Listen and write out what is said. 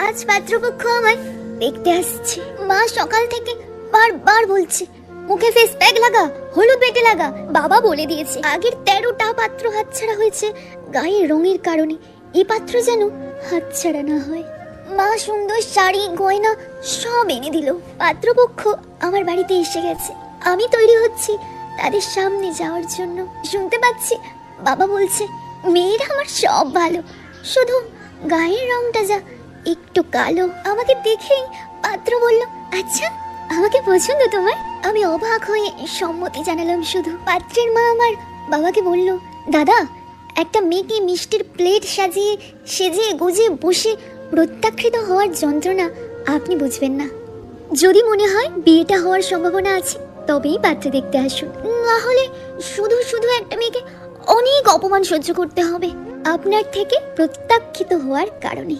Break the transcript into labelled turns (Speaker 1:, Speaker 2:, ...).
Speaker 1: আজ পাত্রপক্ষ আমায় দেখতে আসছে। মা সকাল থেকে বারবার বলছে মুখে ফেস প্যাক লাগা, হলুদ বেটে লাগা। বাবা বলে দিয়েছে আগের 13টা পাত্র হাতছাড়া হয়েছে গায়ের রঙের কারণে, এই পাত্র যেন হাতছাড়া না হয়। মা সুন্দর শাড়ি গয়না সব এনে দিল। পাত্রপক্ষ আমার বাড়িতে এসে গেছে, আমি তৈরি হচ্ছি তাদের সামনে যাওয়ার জন্য। শুনতে পাচ্ছি বাবা বলছে মেয়েরা আমার সব ভালো, শুধু গায়ের রংটা যা একটু কালো। আমাকে দেখেই পাত্র বলল আচ্ছা আমাকে পছন্দ তোমার? আমি অবাক হয়ে সম্মতি জানালাম শুধু। পাত্রের মা আমার বাবাকে বলল দাদা, একটা মেয়েকে মিষ্টির প্লেট সাজিয়ে সেজে গুজে বসে প্রত্যাখ্যিত হওয়ার যন্ত্রণা আপনি বুঝবেন না। যদি মনে হয় বিয়েটা হওয়ার সম্ভাবনা আছে তবেই পাত্র দেখতে আসুন, না হলে শুধু শুধু একটা মেয়েকে অনেক অপমান সহ্য করতে হবে আপনার থেকে প্রত্যাখ্যিত হওয়ার কারণে।